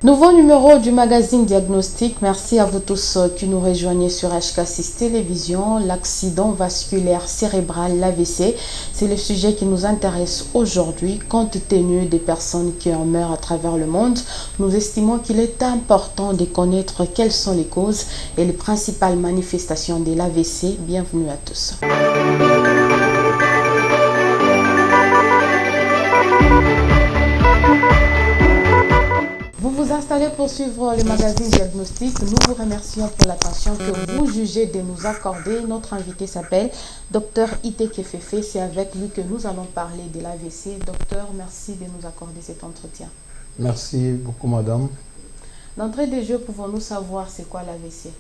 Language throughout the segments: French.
Nouveau numéro du magazine Diagnostic. Merci à vous tous qui nous rejoignez sur HK6 Télévision. L'accident vasculaire cérébral, l'AVC, c'est le sujet qui nous intéresse aujourd'hui. Compte tenu des personnes qui en meurent à travers le monde, nous estimons qu'il est important de connaître quelles sont les causes et les principales manifestations de l'AVC. Bienvenue à tous. Vous vous installez pour suivre le magazine Diagnostic. Nous vous remercions pour l'attention que vous jugez de nous accorder. Notre invité s'appelle Dr Ite Kefefe. C'est avec lui que nous allons parler de l'AVC. Docteur, merci de nous accorder cet entretien. Merci beaucoup, madame. D'entrée de jeu, pouvons-nous savoir c'est quoi l'AVC?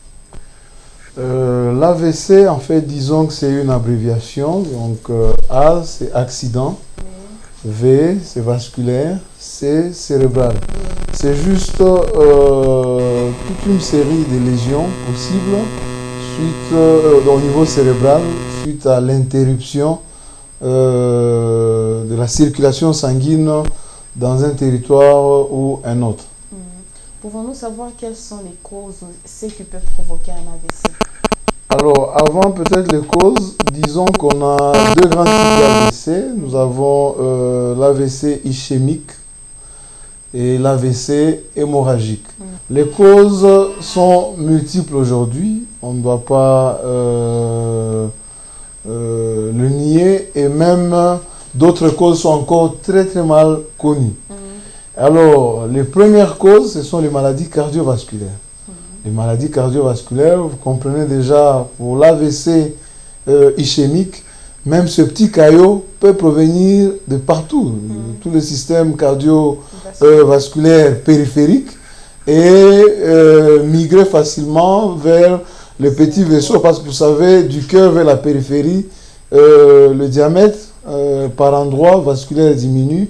L'AVC, en fait, disons que c'est une abréviation. Donc, A, c'est accident. V, c'est vasculaire. C, cérébral. C'est juste toute une série de lésions possibles suite, au niveau cérébral suite à l'interruption de la circulation sanguine dans un territoire ou un autre. Pouvons-nous savoir quelles sont les causes, ce qui peut provoquer un AVC? Alors, avant peut-être les causes, disons qu'on a deux grands types d'AVC. Nous avons l'AVC ischémique et l'AVC hémorragique. Les causes sont multiples aujourd'hui, on ne doit pas le nier, et même d'autres causes sont encore très très mal connues. Alors, les premières causes, ce sont les maladies cardiovasculaires. Les maladies cardiovasculaires, vous comprenez déjà, pour l'AVC ischémique, même ce petit caillot peut provenir de partout, tout le système cardiovasculaire périphérique, et migrer facilement vers le petit vaisseau, parce que vous savez, du cœur vers la périphérie, le diamètre par endroit vasculaire diminue.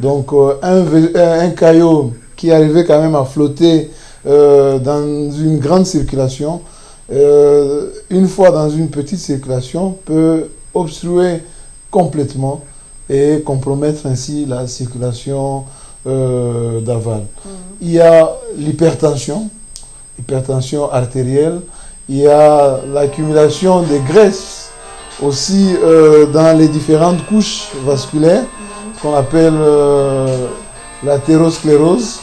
Donc un caillot qui arrivait quand même à flotter dans une grande circulation, une fois dans une petite circulation, peut obstruer complètement et compromettre ainsi la circulation d'aval. Il y a l'hypertension artérielle, il y a l'accumulation de graisse aussi dans les différentes couches vasculaires, qu'on appelle l'athérosclérose.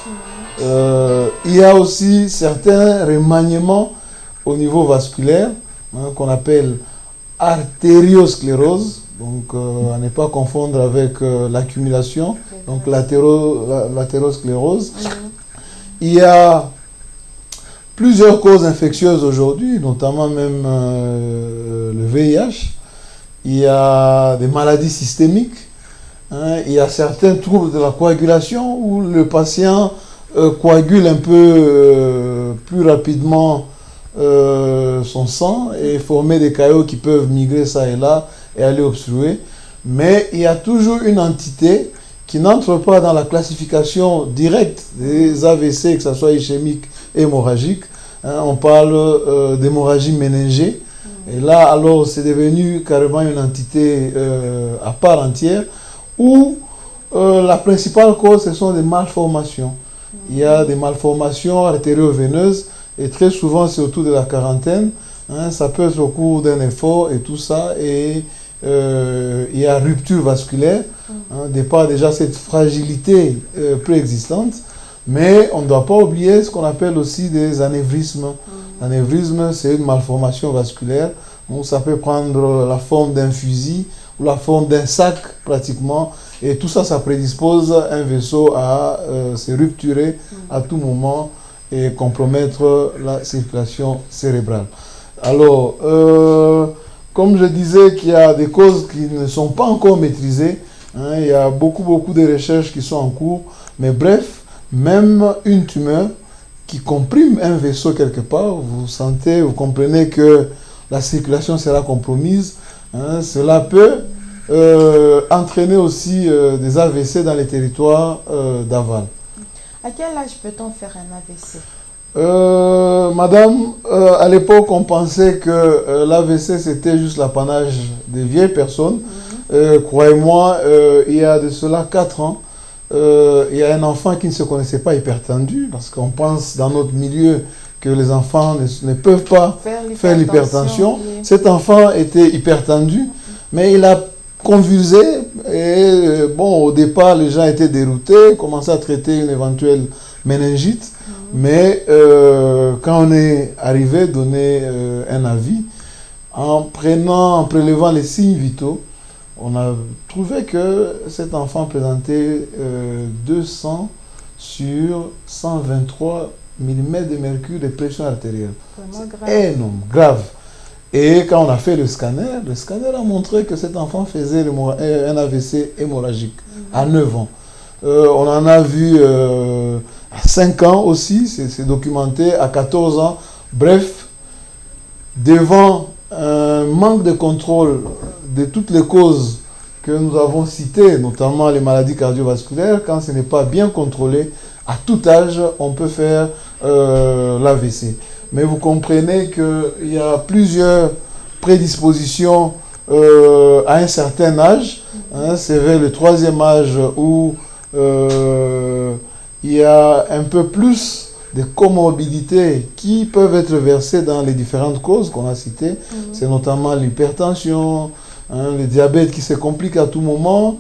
Il y a aussi certains remaniements au niveau vasculaire, qu'on appelle artériosclérose, donc à ne pas confondre avec l'accumulation, donc l'athérosclérose. Il y a plusieurs causes infectieuses aujourd'hui, notamment même le VIH. Il y a des maladies systémiques. Il y a certains troubles de la coagulation où le patient coagule un peu plus rapidement son sang et former des caillots qui peuvent migrer ça et là et aller obstruer. Mais il y a toujours une entité qui n'entre pas dans la classification directe des AVC, que ce soit ischémique et hémorragique. On parle d'hémorragie méningée. Et là, alors, c'est devenu carrément une entité à part entière, où la principale cause, ce sont des malformations. Il y a des malformations artério-veineuses, et très souvent, c'est autour de la quarantaine. Ça peut être au cours d'un effort et tout ça, et il y a rupture vasculaire, de par déjà cette fragilité préexistante. Mais on ne doit pas oublier ce qu'on appelle aussi des anévrismes. L'anévrisme, c'est une malformation vasculaire. Donc ça peut prendre la forme d'un fusil ou la forme d'un sac pratiquement. Et tout ça, ça prédispose un vaisseau à se rupturer à tout moment et compromettre la circulation cérébrale. Alors, comme je disais qu'il y a des causes qui ne sont pas encore maîtrisées, il y a beaucoup de recherches qui sont en cours. Mais bref, même une tumeur qui comprime un vaisseau quelque part, vous sentez, vous comprenez que la circulation sera compromise. Cela peut entraîner aussi des AVC dans les territoires d'aval. À quel âge peut-on faire un AVC? Madame, à l'époque, on pensait que l'AVC c'était juste l'apanage des vieilles personnes. Croyez-moi, il y a de cela 4 ans, il y a un enfant qui ne se connaissait pas hypertendu, parce qu'on pense dans notre milieu que les enfants ne peuvent pas faire l'hypertension. Oui. Cet enfant était hypertendu, mais il a convulsé et bon, au départ, les gens étaient déroutés, commençaient à traiter une éventuelle méningite, mais quand on est arrivé à donner un avis, en prélevant les signes vitaux, on a trouvé que cet enfant présentait 200 sur 123 mm de mercure de pression artérielle. Vraiment grave. Énorme, grave. Et quand on a fait le scanner a montré que cet enfant faisait un AVC hémorragique à 9 ans. On en a vu à 5 ans aussi, c'est documenté, à 14 ans. Bref, devant un manque de contrôle de toutes les causes que nous avons citées, notamment les maladies cardiovasculaires, quand ce n'est pas bien contrôlé, à tout âge, on peut faire l'AVC. Mais vous comprenez qu'il y a plusieurs prédispositions à un certain âge. Hein, c'est vers le 3e âge où il y a un peu plus de comorbidités qui peuvent être versées dans les différentes causes qu'on a citées. C'est notamment l'hypertension, le diabète qui se complique à tout moment,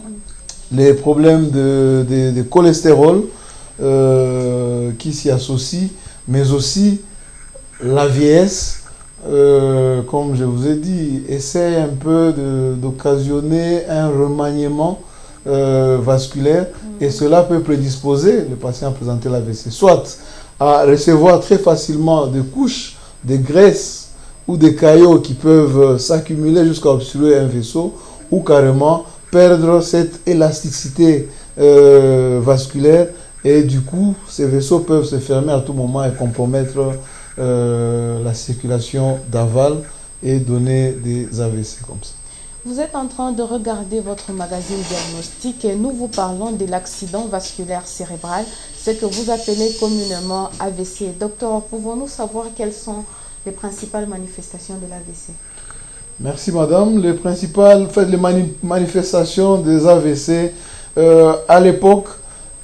les problèmes de cholestérol qui s'y associent, mais aussi la vieillesse, comme je vous ai dit, essaie un peu d'occasionner un remaniement vasculaire et cela peut prédisposer le patient à présenter l'AVC, soit à recevoir très facilement des couches de graisse ou des caillots qui peuvent s'accumuler jusqu'à obstruer un vaisseau, ou carrément perdre cette élasticité vasculaire et du coup ces vaisseaux peuvent se fermer à tout moment et compromettre la circulation d'aval et donner des AVC comme ça. Vous êtes en train de regarder votre magazine diagnostic et nous vous parlons de l'accident vasculaire cérébral, ce que vous appelez communément AVC. Docteur, pouvons-nous savoir quelles sont les principales manifestations de l'AVC? Merci madame. Les principales manifestations des AVC, à l'époque,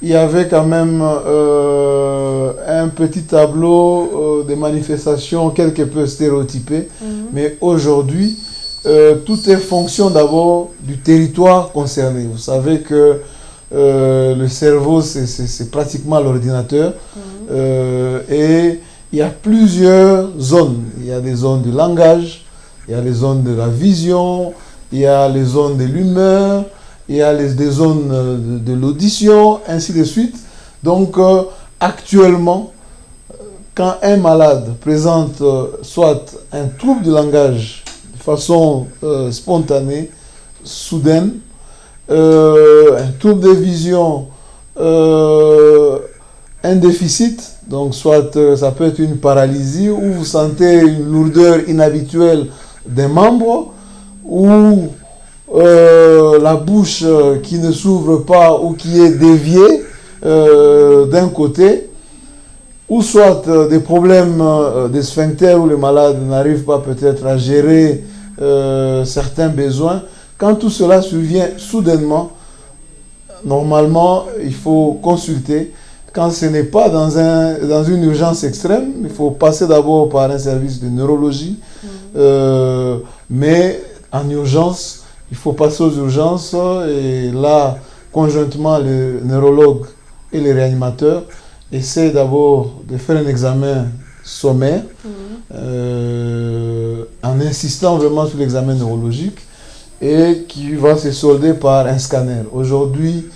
il y avait quand même un petit tableau de manifestations quelque peu stéréotypé, mais aujourd'hui, tout est fonction d'abord du territoire concerné. Vous savez que le cerveau, c'est pratiquement l'ordinateur, et il y a plusieurs zones. Il y a des zones du langage, il y a les zones de la vision, il y a les zones de l'humeur, il y a des zones de l'audition, ainsi de suite. Donc, actuellement, quand un malade présente soit un trouble du langage de façon spontanée, soudaine, un trouble de vision, un déficit, donc soit ça peut être une paralysie, ou vous sentez une lourdeur inhabituelle des membres, ou la bouche qui ne s'ouvre pas ou qui est déviée d'un côté, ou soit des problèmes de sphincter où le malade n'arrive pas peut-être à gérer certains besoins. Quand tout cela survient soudainement, normalement, il faut consulter. Quand ce n'est pas dans une urgence extrême, il faut passer d'abord par un service de neurologie. Mais en urgence, il faut passer aux urgences et là, conjointement, le neurologue et les réanimateurs essaient d'abord de faire un examen sommaire en insistant vraiment sur l'examen neurologique et qui va se solder par un scanner. Aujourd'hui,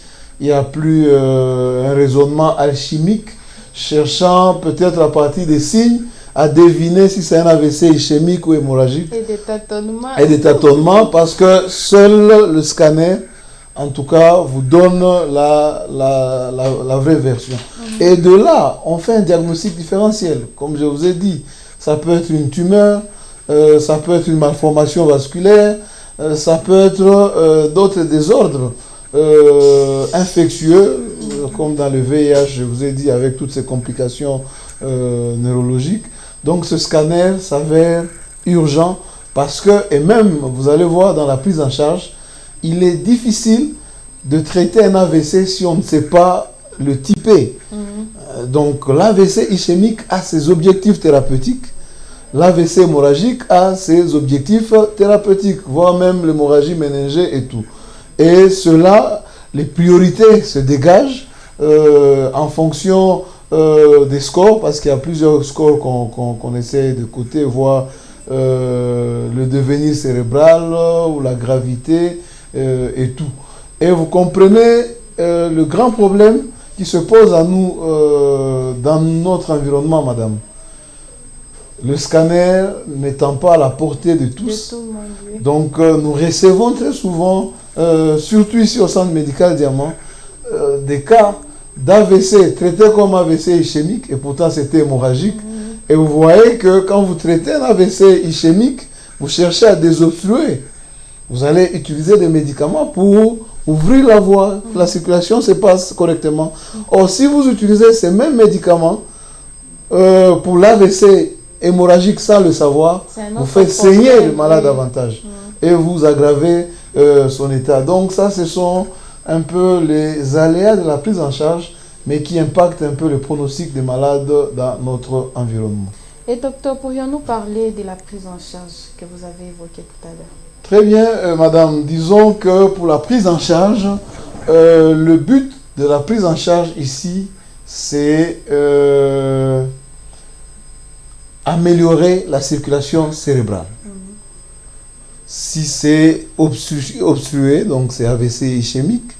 il n'y a plus un raisonnement alchimique cherchant peut-être à partir des signes à deviner si c'est un AVC ischémique ou hémorragique. Et des tâtonnements. Et des tâtonnements parce que seul le scanner, en tout cas, vous donne la vraie version. Et de là, on fait un diagnostic différentiel. Comme je vous ai dit, ça peut être une tumeur, ça peut être une malformation vasculaire, ça peut être d'autres désordres infectieux, comme dans le VIH, je vous ai dit, avec toutes ces complications neurologiques. Donc ce scanner s'avère urgent parce que, et même vous allez voir dans la prise en charge, il est difficile de traiter un AVC si on ne sait pas le typer. Donc l'AVC ischémique a ses objectifs thérapeutiques, l'AVC hémorragique a ses objectifs thérapeutiques, voire même l'hémorragie méningée et tout. Et cela, les priorités se dégagent en fonction des scores, parce qu'il y a plusieurs scores qu'on essaie de coter, voir le devenir cérébral ou la gravité et tout. Et vous comprenez le grand problème qui se pose à nous dans notre environnement, madame. Le scanner n'étant pas à la portée de tous, donc nous recevons très souvent, surtout ici au centre médical Diamant, des cas d'AVC traités comme AVC ischémique, et pourtant c'était hémorragique. Et vous voyez que quand vous traitez un AVC ischémique, vous cherchez à désobstruer. Vous allez utiliser des médicaments pour ouvrir la voie, que la circulation se passe correctement. Or, si vous utilisez ces mêmes médicaments pour l'AVC hémorragique sans le savoir, vous faites saigner le malade davantage et vous aggravez son état. Donc ça, ce sont un peu les aléas de la prise en charge, mais qui impactent un peu le pronostic des malades dans notre environnement. Et docteur, pourrions-nous parler de la prise en charge que vous avez évoquée tout à l'heure? Très bien, madame. Disons que pour la prise en charge, le but de la prise en charge ici, c'est améliorer la circulation cérébrale. Si c'est obstrué, donc c'est AVC ischémique,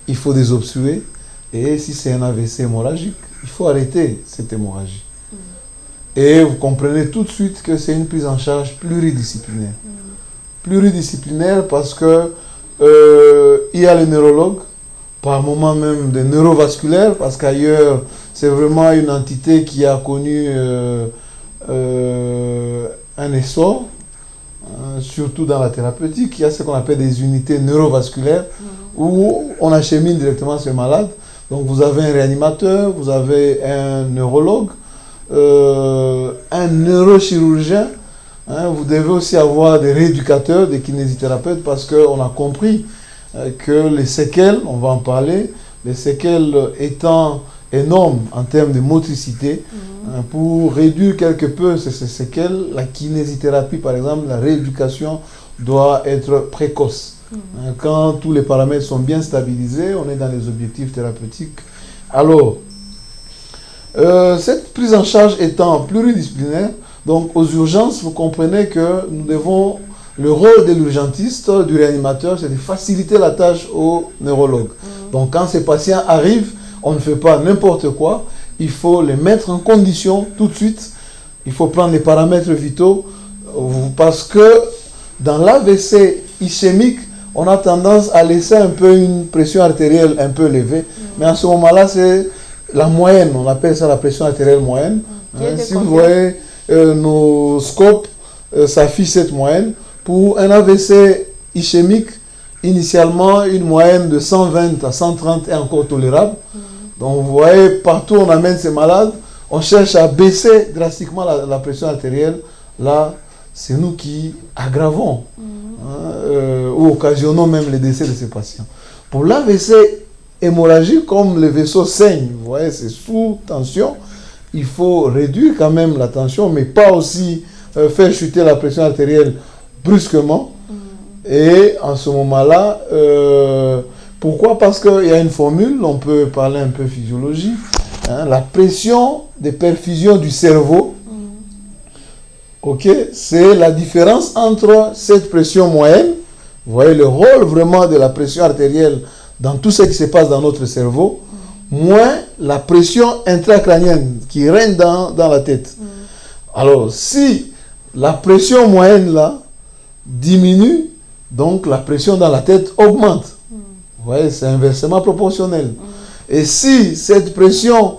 il faut désobstruer. Et si c'est un AVC hémorragique, il faut arrêter cette hémorragie. Et vous comprenez tout de suite que c'est une prise en charge pluridisciplinaire. Pluridisciplinaire parce que il y a les neurologues, par moment même des neurovasculaires, parce qu'ailleurs, c'est vraiment une entité qui a connu un essor, surtout dans la thérapeutique. Il y a ce qu'on appelle des unités neurovasculaires, où on achemine directement ce malade. Donc vous avez un réanimateur, vous avez un neurologue, un neurochirurgien. Vous devez aussi avoir des rééducateurs, des kinésithérapeutes, parce qu'on a compris que les séquelles, on va en parler, les séquelles étant énormes en termes de motricité, pour réduire quelque peu ces séquelles, la kinésithérapie par exemple, la rééducation doit être précoce. Quand tous les paramètres sont bien stabilisés, on est dans les objectifs thérapeutiques. Alors, cette prise en charge étant pluridisciplinaire, donc aux urgences, vous comprenez que nous devons, le rôle de l'urgentiste, du réanimateur, c'est de faciliter la tâche au neurologue. Donc quand ces patients arrivent, on ne fait pas n'importe quoi, il faut les mettre en condition tout de suite, il faut prendre les paramètres vitaux, parce que dans l'AVC ischémique, on a tendance à laisser un peu une pression artérielle un peu élevée, mais en ce moment-là, c'est la moyenne, on appelle ça la pression artérielle moyenne. Si vous voyez nos scopes, s'affiche cette moyenne. Pour un AVC ischémique, initialement, une moyenne de 120 à 130 est encore tolérable. Donc vous voyez, partout où on amène ces malades, on cherche à baisser drastiquement la pression artérielle. Là, c'est nous qui aggravons ou occasionnons même les décès de ces patients. Pour l'AVC hémorragique, comme le vaisseau saigne, vous voyez, c'est sous tension, il faut réduire quand même la tension, mais pas aussi faire chuter la pression artérielle brusquement. Et en ce moment-là, pourquoi? Parce qu'il y a une formule, on peut parler un peu physiologie, la pression de perfusion du cerveau, c'est la différence entre cette pression moyenne, vous voyez le rôle vraiment de la pression artérielle dans tout ce qui se passe dans notre cerveau, moins la pression intracrânienne qui règne dans la tête. Alors, si la pression moyenne là diminue, donc la pression dans la tête augmente. Vous voyez, c'est inversement proportionnel. Et si cette pression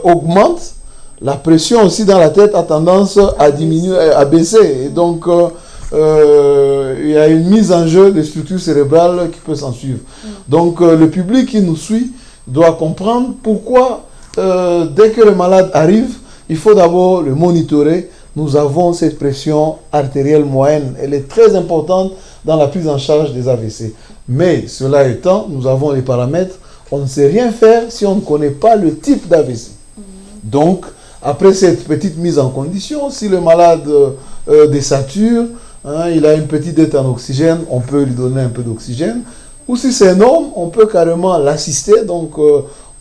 augmente, la pression aussi dans la tête a tendance à diminuer, à baisser. Et donc, il y a une mise en jeu des structures cérébrales qui peut s'en suivre. Donc, le public qui nous suit doit comprendre pourquoi, dès que le malade arrive, il faut d'abord le monitorer. Nous avons cette pression artérielle moyenne. Elle est très importante dans la prise en charge des AVC. Mais cela étant, nous avons les paramètres. On ne sait rien faire si on ne connaît pas le type d'AVC. Donc, après cette petite mise en condition, si le malade désature, hein, il a une petite dette en oxygène, on peut lui donner un peu d'oxygène. Ou si c'est énorme, on peut carrément l'assister. Donc,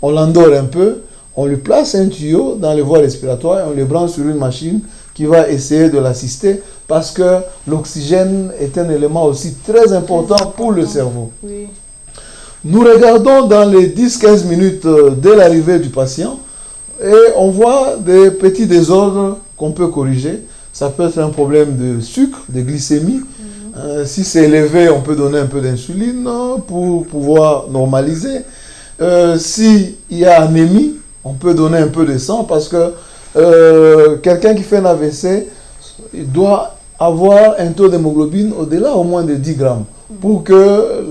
on l'endort un peu, on lui place un tuyau dans les voies respiratoires et on le branche sur une machine qui va essayer de l'assister parce que l'oxygène est un élément aussi très important pour le cerveau. Oui. Nous regardons dans les 10-15 minutes dès l'arrivée du patient et on voit des petits désordres qu'on peut corriger. Ça peut être un problème de sucre, de glycémie. Si c'est élevé, on peut donner un peu d'insuline pour pouvoir normaliser. S'il y a anémie, on peut donner un peu de sang parce que quelqu'un qui fait un AVC, il doit avoir un taux d'hémoglobine au-delà au moins de 10 grammes pour que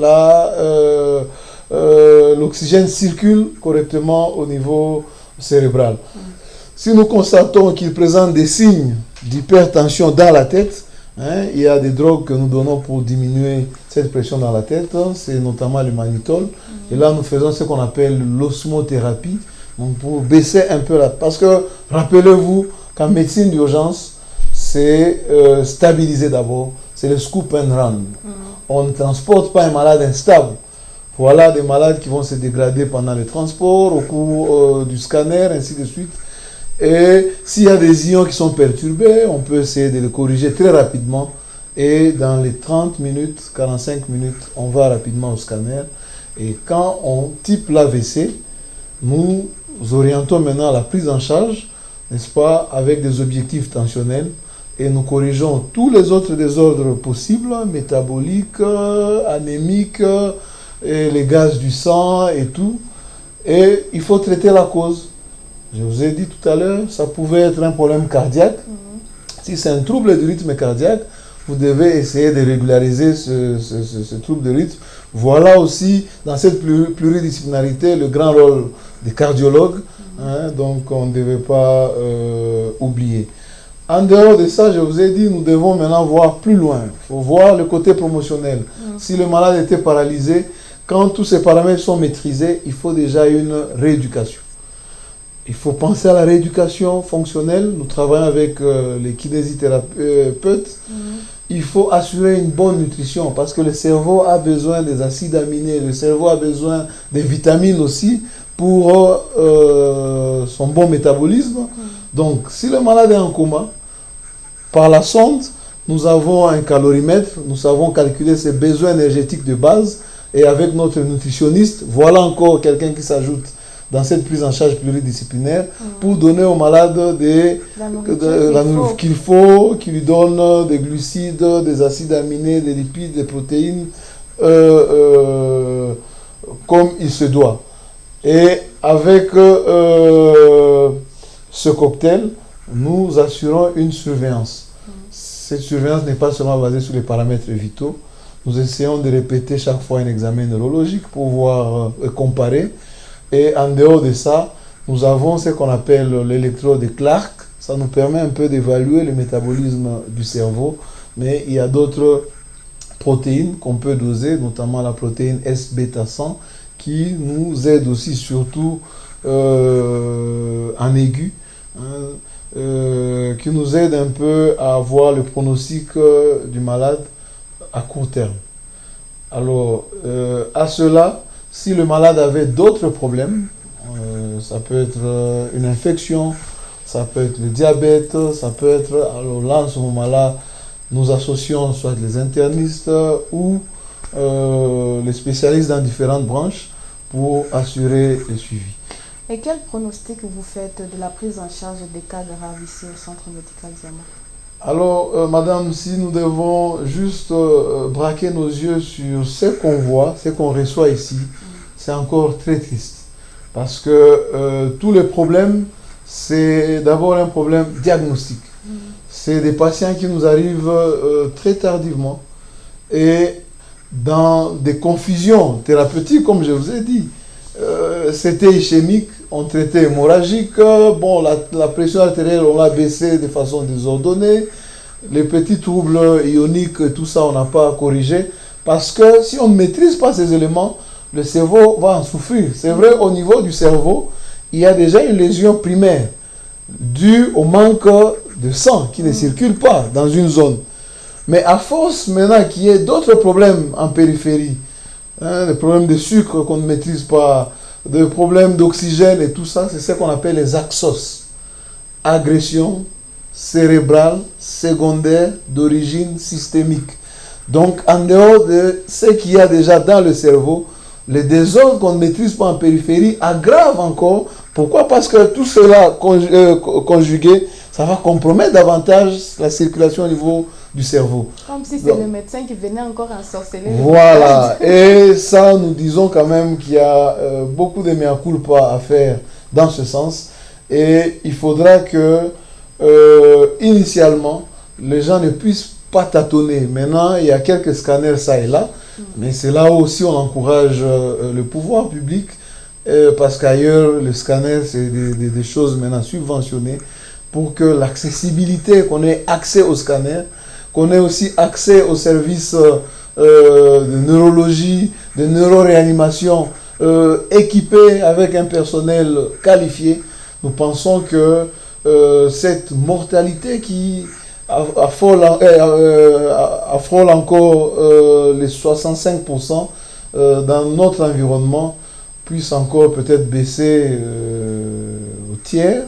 l'oxygène circule correctement au niveau cérébral. Si nous constatons qu'il présente des signes d'hypertension dans la tête, hein, il y a des drogues que nous donnons pour diminuer cette pression dans la tête, c'est notamment le mannitol. Et là, nous faisons ce qu'on appelle l'osmothérapie, donc pour baisser un peu la... Parce que, rappelez-vous qu'en médecine d'urgence, c'est stabiliser d'abord, c'est le scoop and run. On ne transporte pas un malade instable. Voilà des malades qui vont se dégrader pendant le transport, au cours du scanner, ainsi de suite. Et s'il y a des ions qui sont perturbés, on peut essayer de les corriger très rapidement. Et dans les 30 minutes, 45 minutes, on va rapidement au scanner. Et quand on type l'AVC, nous orientons maintenant la prise en charge, n'est-ce pas, avec des objectifs tensionnels. Et nous corrigeons tous les autres désordres possibles, métaboliques, anémiques, et les gaz du sang et tout. Et il faut traiter la cause. Je vous ai dit tout à l'heure, ça pouvait être un problème cardiaque. Si c'est un trouble du rythme cardiaque, vous devez essayer de régulariser ce trouble de rythme. Voilà aussi, dans cette pluridisciplinarité, le grand rôle des cardiologues. Hein, donc, on ne devait pas oublier. En dehors de ça, je vous ai dit, nous devons maintenant voir plus loin. Il faut voir le côté promotionnel. Si le malade était paralysé, quand tous ces paramètres sont maîtrisés, il faut déjà une rééducation. Il faut penser à la rééducation fonctionnelle. Nous travaillons avec les kinésithérapeutes. Il faut assurer une bonne nutrition parce que le cerveau a besoin des acides aminés, le cerveau a besoin des vitamines aussi pour son bon métabolisme. Donc, si le malade est en coma, par la sonde, nous avons un calorimètre, nous savons calculer ses besoins énergétiques de base et avec notre nutritionniste, voilà encore quelqu'un qui s'ajoute dans cette prise en charge pluridisciplinaire pour donner au malade la nourriture qu'il faut, qui lui donne des glucides, des acides aminés, des lipides, des protéines, comme il se doit. Et avec ce cocktail, nous assurons une surveillance. Cette surveillance n'est pas seulement basée sur les paramètres vitaux. Nous essayons de répéter chaque fois un examen neurologique pour voir comparer. Et en dehors de ça, nous avons ce qu'on appelle l'électrode de Clark. Ça nous permet un peu d'évaluer le métabolisme du cerveau. Mais il y a d'autres protéines qu'on peut doser, notamment la protéine S-bêta-100, qui nous aide aussi surtout en aigu, qui nous aide un peu à avoir le pronostic du malade à court terme. Alors, à cela, si le malade avait d'autres problèmes, ça peut être une infection, ça peut être le diabète, ça peut être... Alors là, en ce moment-là, nous associons soit les internistes ou les spécialistes dans différentes branches pour assurer le suivi. Et quel pronostic vous faites de la prise en charge des cas graves ici au Centre Médical Diamant? Alors, madame, si nous devons juste braquer nos yeux sur ce qu'on voit, ce qu'on reçoit ici, c'est encore très triste. Parce que tous les problèmes, c'est d'abord un problème diagnostique. C'est des patients qui nous arrivent très tardivement et dans des confusions thérapeutiques, comme je vous ai dit. C'était ischémique, on traitait hémorragique, bon, la pression artérielle, on l'a baissée de façon désordonnée, les petits troubles ioniques, tout ça, on n'a pas corrigé. Parce que si on ne maîtrise pas ces éléments, le cerveau va en souffrir. C'est vrai, au niveau du cerveau, il y a déjà une lésion primaire due au manque de sang qui ne circule pas dans une zone. Mais à force maintenant qu'il y ait d'autres problèmes en périphérie, des problèmes de sucre qu'on ne maîtrise pas, des problèmes d'oxygène et tout ça, c'est ce qu'on appelle les axos. Agression cérébrale secondaire d'origine systémique. Donc, en dehors de ce qu'il y a déjà dans le cerveau, les désordres qu'on ne maîtrise pas en périphérie aggravent encore. Pourquoi? Parce que tout cela conjugué, ça va compromettre davantage la circulation au niveau du cerveau. Comme si c'est le médecin qui venait encore ensorceler. Voilà. Et ça, nous disons quand même qu'il y a beaucoup de mea culpa à faire dans ce sens. Et il faudra que, initialement, les gens ne puissent pas tâtonner. Maintenant, il y a quelques scanners ça et là. Mais c'est là aussi on encourage le pouvoir public. Parce qu'ailleurs, le scanner, c'est des choses maintenant subventionnées pour que l'accessibilité, qu'on ait accès au scanner, qu'on ait aussi accès aux services de neurologie, de neuroréanimation équipés avec un personnel qualifié. Nous pensons que cette mortalité qui affole encore les 65% dans notre environnement puisse encore peut-être baisser au tiers.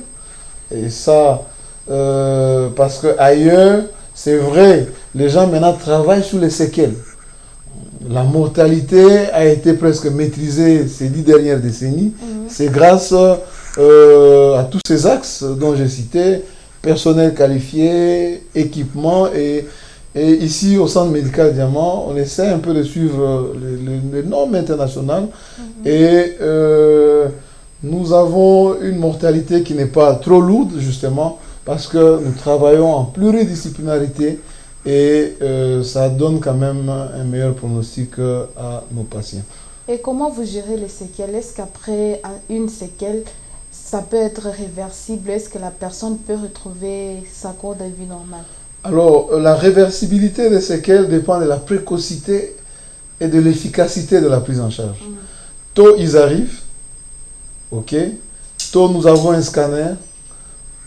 Et ça, parce qu'ailleurs, c'est vrai, les gens maintenant travaillent sur les séquelles. La mortalité a été presque maîtrisée ces 10 dernières décennies. C'est grâce à tous ces axes dont j'ai cité, personnel qualifié, équipement, et ici au Centre médical Diamant, on essaie un peu de suivre les normes internationales, et nous avons une mortalité qui n'est pas trop lourde, justement, parce que nous travaillons en pluridisciplinarité, et ça donne quand même un meilleur pronostic à nos patients. Et comment vous gérez les séquelles? Est-ce qu'après une séquelle, ça peut être réversible? Est-ce que la personne peut retrouver sa courbe de vie normale? Alors, la réversibilité des séquelles dépend de la précocité et de l'efficacité de la prise en charge. Tôt, ils arrivent. OK. Tôt, nous avons un scanner.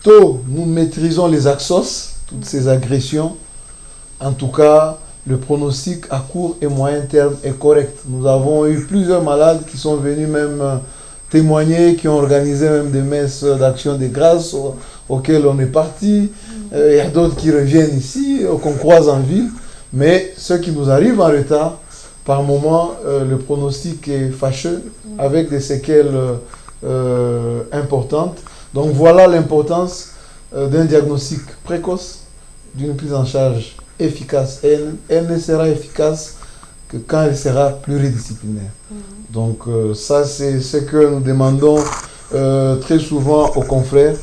Tôt, nous maîtrisons les axos, toutes ces agressions. En tout cas, le pronostic à court et moyen terme est correct. Nous avons eu plusieurs malades qui sont venus même témoigner, qui ont organisé même des messes d'action de grâce auxquelles on est parti. Il y a d'autres qui reviennent ici, qu'on croise en ville. Mais ceux qui nous arrivent en retard, par moment, le pronostic est fâcheux, avec des séquelles importantes. Donc voilà l'importance d'un diagnostic précoce, d'une prise en charge efficace. Elle ne sera efficace que quand elle sera pluridisciplinaire. Donc ça, c'est ce que nous demandons très souvent aux confrères,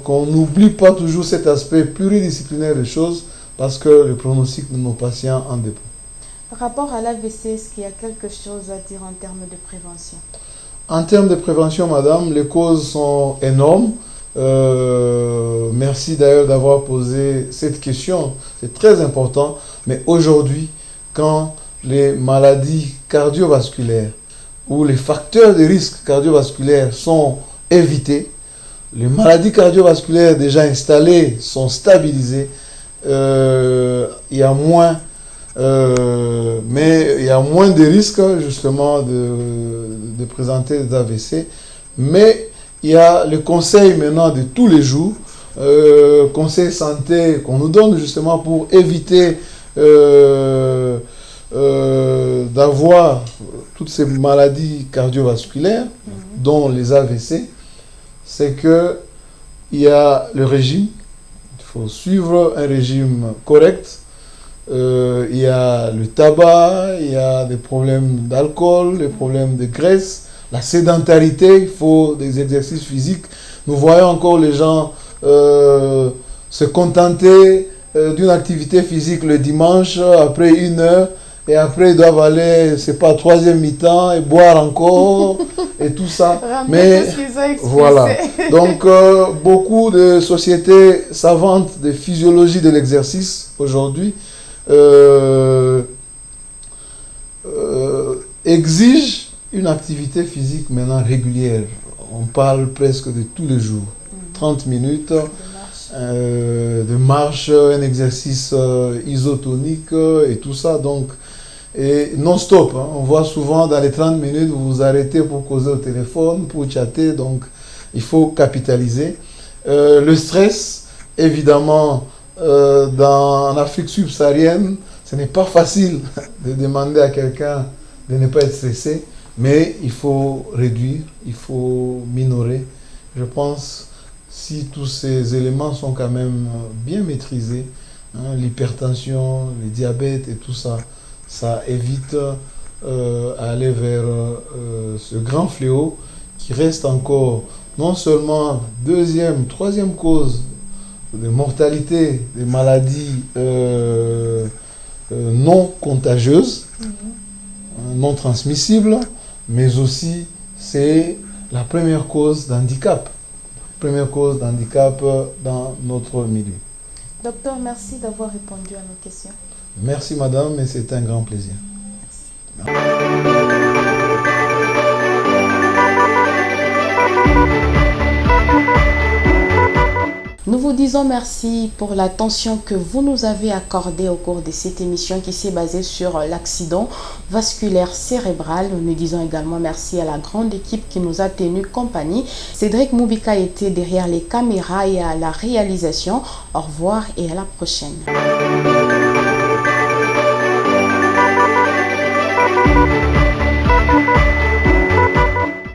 qu'on n'oublie pas toujours cet aspect pluridisciplinaire des choses, parce que le pronostic de nos patients en dépend. Par rapport à l'AVC, est-ce qu'il y a quelque chose à dire en termes de prévention? En termes de prévention, madame, les causes sont énormes. Merci d'ailleurs d'avoir posé cette question. C'est très important. Mais aujourd'hui, quand les maladies cardiovasculaires où les facteurs de risque cardiovasculaires sont évités, les maladies cardiovasculaires déjà installées sont stabilisées, il y a moins, mais il y a moins de risques justement de présenter des AVC. Mais il y a le conseil maintenant de tous les jours, conseil santé qu'on nous donne justement pour éviter d'avoir toutes ces maladies cardiovasculaires, dont les AVC. C'est que il y a le régime, il faut suivre un régime correct. Il y a le tabac, il y a des problèmes d'alcool, des problèmes de graisse, la sédentarité, il faut des exercices physiques. Nous voyons encore les gens se contenter d'une activité physique le dimanche après 1 heure, et après ils doivent aller, c'est pas, troisième mi-temps et boire encore et tout ça. Mais voilà. Donc beaucoup de sociétés savantes de physiologie de l'exercice aujourd'hui exige une activité physique maintenant régulière. On parle presque de tous les jours. 30 minutes de marche, un exercice isotonique et tout ça. Donc, et non-stop. Hein. On voit souvent dans les 30 minutes, vous vous arrêtez pour causer au téléphone, pour chatter. Donc, il faut capitaliser. Le stress, évidemment, en Afrique subsaharienne, ce n'est pas facile de demander à quelqu'un de ne pas être stressé, mais il faut réduire, il faut minorer. Je pense si tous ces éléments sont quand même bien maîtrisés, hein, l'hypertension, le diabète et tout ça, ça évite aller vers ce grand fléau qui reste encore non seulement deuxième, troisième cause de mortalité des maladies non contagieuses, non transmissibles, mais aussi c'est la première cause d'handicap. Première cause d'handicap dans notre milieu. Docteur, merci d'avoir répondu à nos questions. Merci madame, et c'est un grand plaisir. Merci. Nous vous disons merci pour l'attention que vous nous avez accordée au cours de cette émission qui s'est basée sur l'accident vasculaire cérébral. Nous disons également merci à la grande équipe qui nous a tenu compagnie. Cédric Moubika était derrière les caméras et à la réalisation. Au revoir et à la prochaine.